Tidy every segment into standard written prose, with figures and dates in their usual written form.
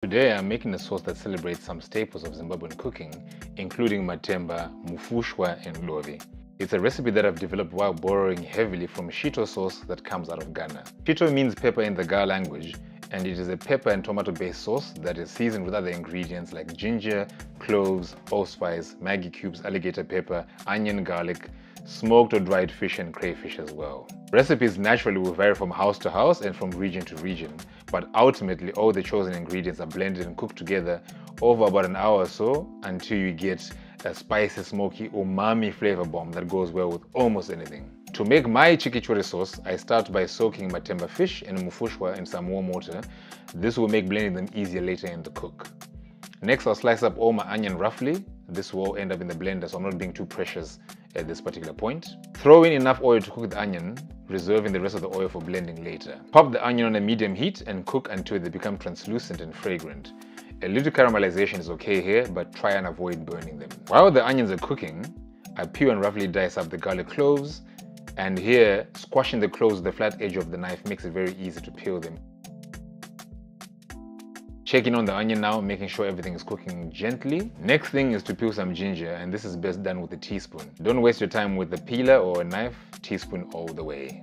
Today I'm making a sauce that celebrates some staples of Zimbabwean cooking, including matemba, mufushwa and cloves. It's a recipe that I've developed while borrowing heavily from Shito sauce that comes out of Ghana. Shito means pepper in the Ga language, and it is a pepper and tomato based sauce that is seasoned with other ingredients like ginger, cloves, allspice, Maggi cubes, alligator pepper, onion, garlic, smoked or dried fish and crayfish as well. Recipes naturally will vary from house to house and from region to region, but ultimately all the chosen ingredients are blended and cooked together over about an hour or so until you get a spicy, smoky, umami flavor bomb that goes well with almost anything. To make my chikichori sauce, I start by soaking matemba fish and mufushwa in some warm water. This will make blending them easier later in the cook. Next, I'll slice up all my onion roughly. This will all end up in the blender, so I'm not being too precious at this particular point. Throw in enough oil to cook the onion, reserving the rest of the oil for blending later. Pop the onion on a medium heat and cook until they become translucent and fragrant. A little caramelization is okay here, but try and avoid burning them. While the onions are cooking, I peel and roughly dice up the garlic cloves, and here, squashing the cloves with the flat edge of the knife makes it very easy to peel them. Checking on the onion now, making sure everything is cooking gently. Next thing is to peel some ginger, and this is best done with a teaspoon. Don't waste your time with a peeler or a knife, teaspoon all the way.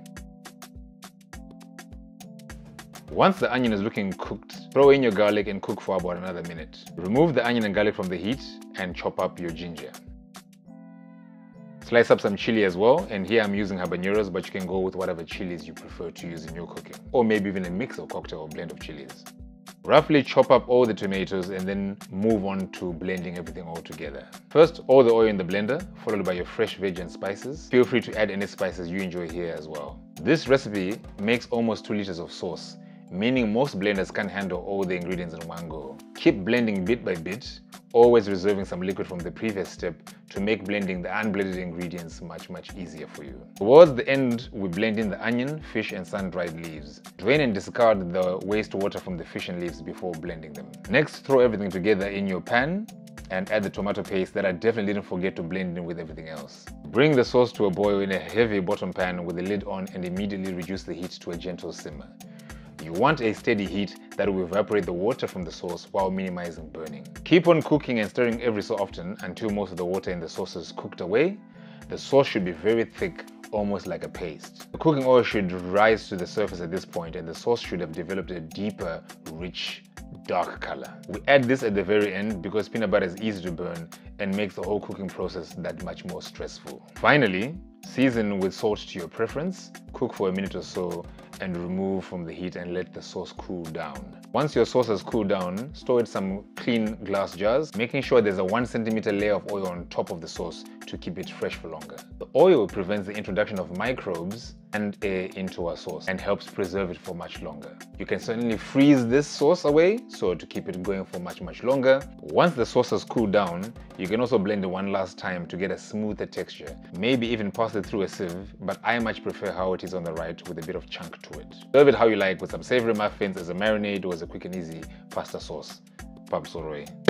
Once the onion is looking cooked, throw in your garlic and cook for about another minute. Remove the onion and garlic from the heat and chop up your ginger. Slice up some chili as well, and here I'm using habaneros, but you can go with whatever chilies you prefer to use in your cooking, or maybe even a mix or cocktail or blend of chilies. Roughly chop up all the tomatoes and then move on to blending everything all together. First, all the oil in the blender, followed by your fresh veg and spices. Feel free to add any spices you enjoy here as well. This recipe makes almost 2 liters of sauce, meaning most blenders can't handle all the ingredients in one go. Keep blending bit by bit, always reserving some liquid from the previous step to make blending the unblended ingredients much easier for you. Towards the end, we blend in the onion, fish and sun-dried leaves. Drain and discard the wastewater from the fish and leaves before blending them. Next, throw everything together in your pan and add the tomato paste that I definitely didn't forget to blend in with everything else. Bring the sauce to a boil in a heavy bottom pan with the lid on and immediately reduce the heat to a gentle simmer. You want a steady heat that will evaporate the water from the sauce while minimizing burning. Keep on cooking and stirring every so often until most of the water in the sauce is cooked away. The sauce should be very thick, almost like a paste. The cooking oil should rise to the surface at this point and the sauce should have developed a deeper, rich, dark color. We add this at the very end because peanut butter is easy to burn and makes the whole cooking process that much more stressful. Finally, season with salt to your preference, cook for a minute or so and remove from the heat and let the sauce cool down. Once your sauce has cooled down, store it in some clean glass jars, making sure there's a 1 centimeter layer of oil on top of the sauce to keep it fresh for longer. The oil prevents the introduction of microbes and air into our sauce and helps preserve it for much longer. You can certainly freeze this sauce away so to keep it going for much longer. Once the sauce has cooled down, you can also blend it one last time to get a smoother texture. Maybe even pass it through a sieve, but I much prefer how it is on the right with a bit of chunk to it. Serve it how you like with some savory muffins as a marinade or as a quick and easy pasta sauce. Pabsoroi.